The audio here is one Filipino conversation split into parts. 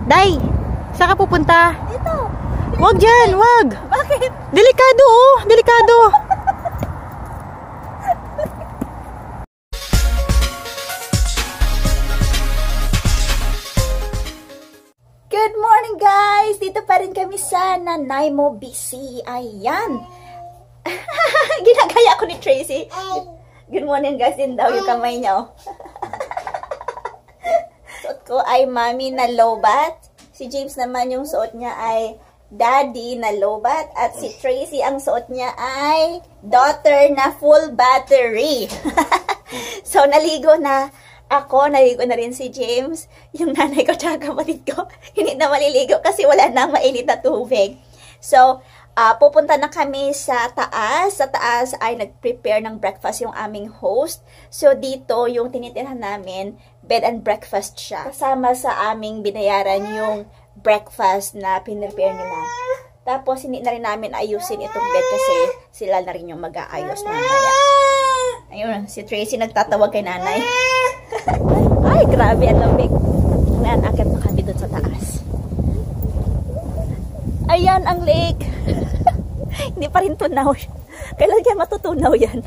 Day, saan ka pupunta? Dito. Wag dyan, wag. Bakit? Delikado, oh. Delikado. Good morning, guys! Dito pa rin kami sa Nanaimo, BC. Ayan. Ginagaya ko ni Tracy. Good morning, guys. Din daw yung kamay niya, oh. Suot ko ay Mami na lowbat. Si James naman yung suot niya ay Daddy na lowbat. At si Tracy ang suot niya ay Daughter na full battery. So, naligo na ako, naligo na rin si James. Yung nanay ko at kapatid ko, hindi na maliligo kasi wala nang mainit na tubig. So, pupunta na kami sa taas. Sa taas ay nag-prepare ng breakfast yung aming host. So, dito yung tinitirhan namin, bed and breakfast siya. Kasama sa aming binayaran yung breakfast na pinrepare nila. Tapos, hindi na rin namin ayusin itong bed kasi sila na rin yung mag-aayos mamaya. Ayun, si Tracy nagtatawag kay nanay. Ay, grabe ang lamig. Ngayon, akit na kami dun sa taas. Ayan ang lake. Hindi pa rin tunaw. Kailan kaya matutunaw yan?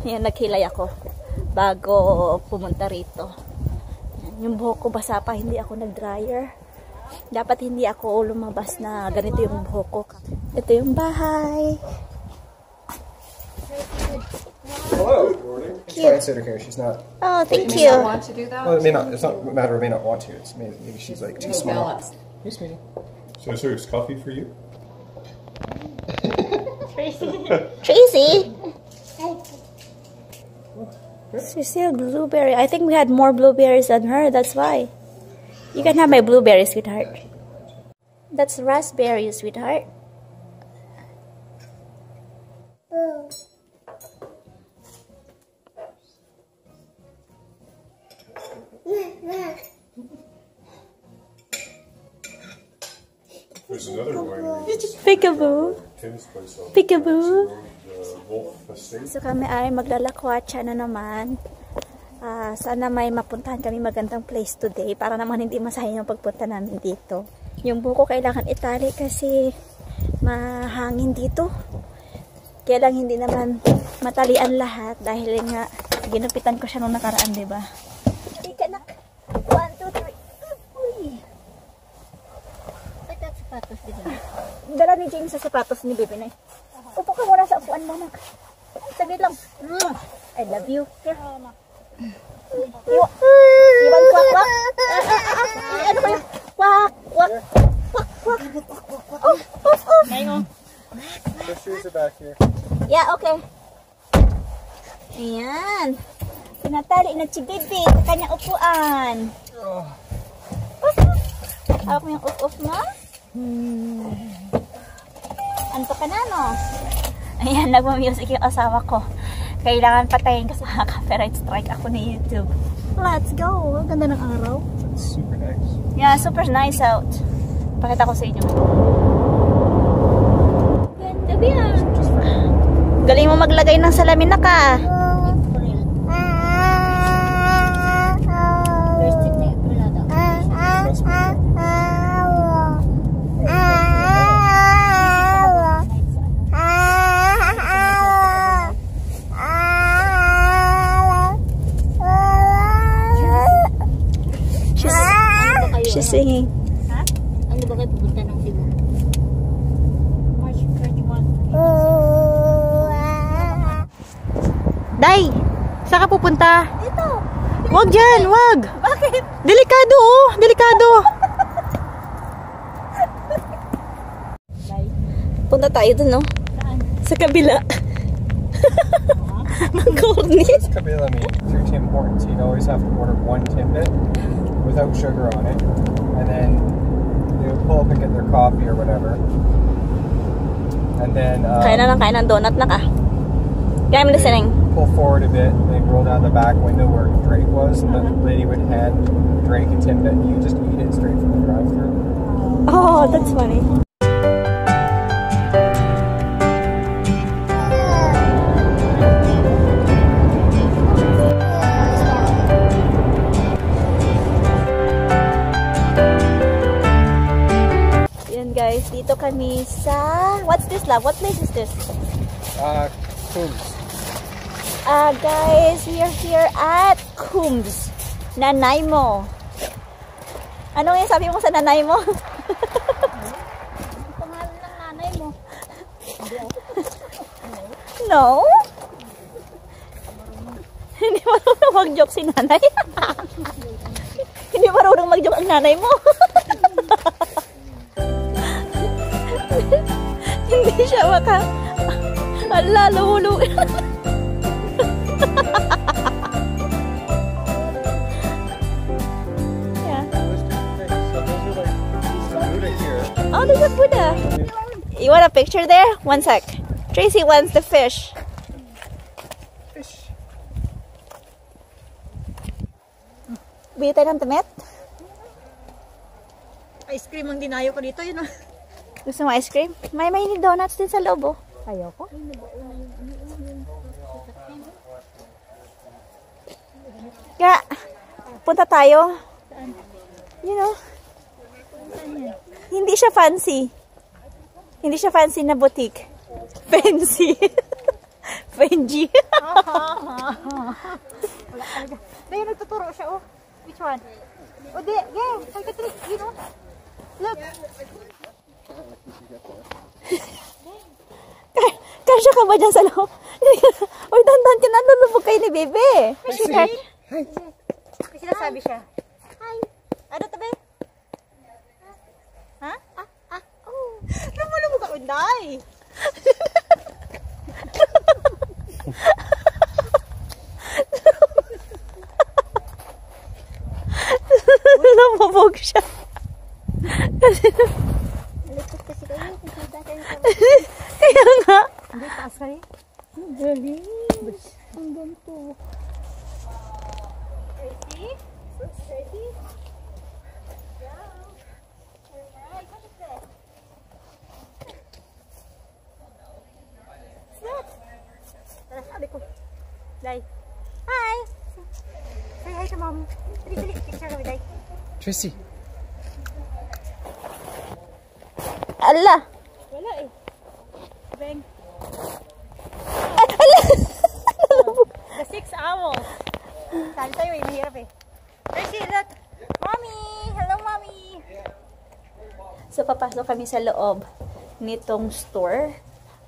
Ayan, naghilay ako bago pumunta rito. Yung buhok ko basa pa, hindi ako nag-dryer. Dapat hindi ako lumabas na ganito yung buhok ko. Ito yung bahay. Hello. Good morning. Try and sit her here. She's not. Oh, thank you. Want to do that? Well, it may not. It's not a matter of may not want to. It's maybe she's like too small. Balance. Hey, sweetie. Should I serve coffee for you? Tracy. Cecile, blueberry. I think we had more blueberries than her. That's why. You can have my blueberry, sweetheart. That's raspberry, sweetheart. There's another one. Peekaboo. Tim's place on Peekaboo. Wolf Estate. So kami ay maglalakwatsa na naman. Sana may mapuntahan kami magandang place today para naman hindi masayang yung pagpunta namin dito. Yung buko kailangan itali kasi mahangin dito. Kaya lang hindi naman matalian lahat dahil nga ginupitan ko siya nung nakaraan, diba? Ika nak. 1, 2, 3. Uy. Ito sapatos dito. Dala ni James sa sapatos ni Bibi na. Upo ka muna sa upuan mo, nak. Saglit lang. I love you. Here. Iwan kwak-kwak. Ano kayo? Kwak-kwak. Kwak-kwak. Oh. The shoes are back here. Yeah, okay. Ayan. Pinatali na si Bibi sa kanyang upuan. Hawak mo yung uf-uf mo. Anto ka na, no? Ayan, nagma-music yung asawa ko. Kailangan patayin kasi copyright strike ako ni YouTube. Let's go! Ang ganda ng araw. It's super nice. Yeah, super nice out. Pakita ko sa inyo. Ganda ba? Galing mo maglagay ng salamin na ka. She's singing. Ha? Ano ba kayo pupunta ng Cebu? March 21. Day, saan ka pupunta? Dito. Wag dyan, wag. Bakit? Delikado, oh. Delikado. Punta tayo dun, no? Sa kabila. Ang corny. This Kabila meat through Tim Hortons. You'd always have to order one Timbit without sugar on it, and then they would pull up and get their coffee or whatever, and then Kain ng donut na ka. I'm listening. pull forward a bit. They roll down the back window where Drake was, and the lady would hand Drake a Timbit, and you just eat it straight from the drive-thru. Oh, that's funny. guys, dito kami sa... What's this, love? What place is this? Coombs. Guys, we are here at Coombs. Nanay mo. Ano yung sabi mo sa nanay mo? Pangalan ng nanay mo. No? Hindi marunong mag-joke si nanay. Hindi marunong mag-joke ang nanay mo. Hindi siya maka... Ala, luhulog. Yeah. Oh, there's a Buddha. You want a picture there? One sec. Tracy wants the fish. Bili tayo ng tamet? Ice cream ang dinayo ko dito, yun. Gusto mo ice cream? May mini donuts din sa loob, oh. Ayoko. Kaya, punta tayo. You know? Hindi siya fancy. Hindi siya fancy na boutique. Fancy. Fenji. Wala talaga. Dahil nagtuturo siya, oh. Which one? Oh, di. Yeah. Psychiatrist. You know? Look. Kasya ka ba dyan sa loob? Uy, dandan ka na. Lulubog kayo ni Bebe. May sinasabi siya. Hi. Ano tabi? Ha? Oh. Lumulubog ako, Day. Lumubog siya. Malipot kasi kayo. Nakita kayo. Kaya nga. Hindi, taas kayo. Ang galing. Ang ganito. Tracy? Tracy? Tara, sabi ko. Day. Hi. Say hi to mommy. Dali, picture kami, Day. Tracy. Ala. Wala eh. Bang. The 6 owls. Sabi sa'yo eh, mahirap eh. Tracy, look. Mommy! Hello, mommy! So, papasok kami sa loob nitong store.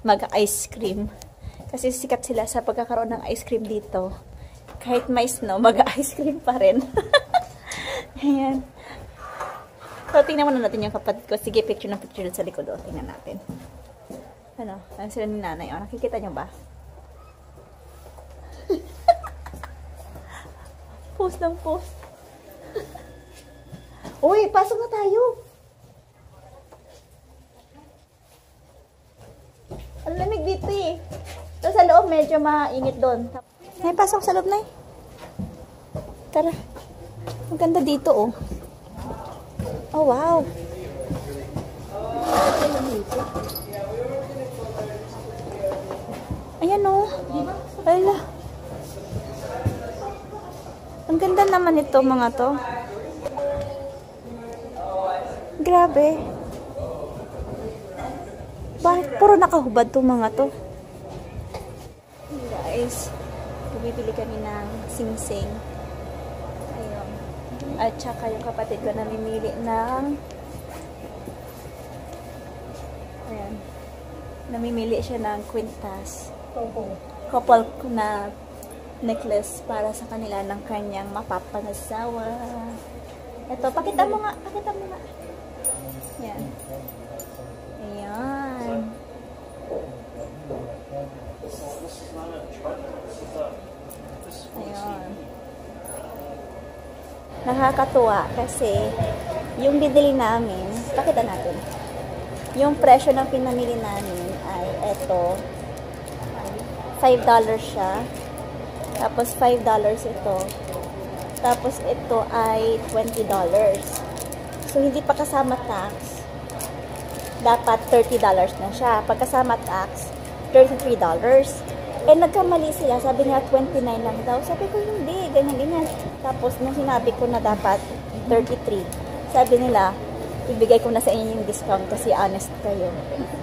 Mag-ice cream. Kasi sikat sila sa pagkakaroon ng ice cream dito. Kahit may snow, mag-ice cream pa rin. Ayan. So, tingnan muna natin yung kapatid ko. Sige, picture ng picture sa likod. O, tingnan natin. Ano? Ano sila ni nanay? O, nakikita nyo ba? Post ng post. Uy, pasok na tayo. Ang lamig dito eh. So, sa loob, medyo mainit doon. Ay, pasok sa loob na eh. Tara. Ang ganda dito oh. Oh, wow. Ayan oh. Ala. Ang ganda naman ito mga to. Grabe. Bakit puro nakahubad itong mga to? Guys, bumibili kami ng sing-sing. Ayun. At saka yung kapatid ko namimili ng ayan. Namimili siya ng kwintas. Couple na necklace para sa kanila ng kanyang mapapangasawa. Ito, pakita mo nga. Pakita mo nga. Ayan. Ayan. Ayan. Nakakatuwa kasi yung bidili namin, pakita natin. Yung presyo ng pinamili namin ay eto. $5 siya. Tapos $5 ito. Tapos ito ay $20. So hindi pa kasama tax. Dapat $30 na siya. Pagkasama tax, $33. Eh nagkamali sila. Sabi nga 29 lang daw. Sabi ko hindi, ganyan. Tapos nung sinabi ko na dapat 33, sabi nila ibigay ko na sa inyo yung discount kasi honest kayo.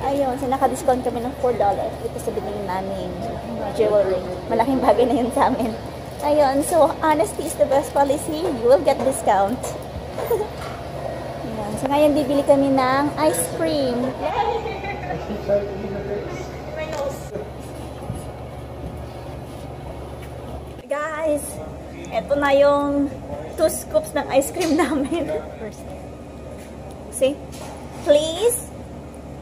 Ayun, so naka-discount kami ng $4 dito sa binili namin jewelry. Malaking bagay na yun sa amin. Ayun, so honesty is the best policy. You will get discount. Ayun, so ngayon bibili kami ng ice cream. Guys, eto na yung 2 scoops ng ice cream namin. See? Please?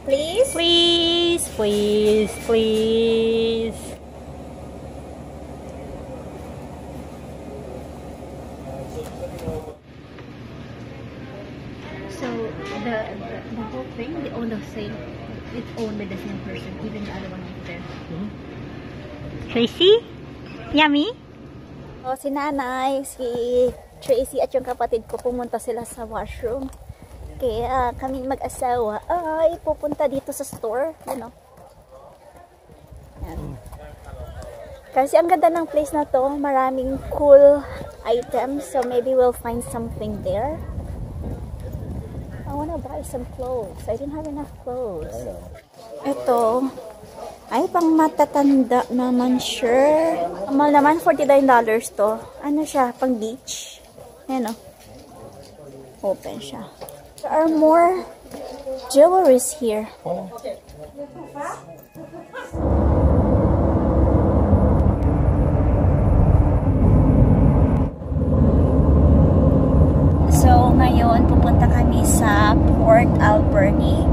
Please? Please, please, please. So the whole thing, the owner say it's owned by the same person, even the other one over there. Tracy? Yummy? So, si nanay, si Tracy at yung kapatid ko pumunta sila sa washroom. Kaya kaming mag-asawa ay pupunta dito sa store. You know? Yan. Kasi ang ganda ng place na to. Maraming cool items. So maybe we'll find something there. I wanna buy some clothes. I didn't have enough clothes. Ito ay pang matatanda naman, sure. Amal naman, $49 to. Ano siya? Pang beach. Ayan o. Open siya. There are more jewelries here. So, ngayon, pupunta kami sa Port Alberni.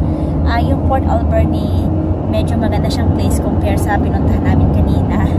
Yung Port Alberni, medyo maganda siyang place compare sa pinuntahan namin kanina.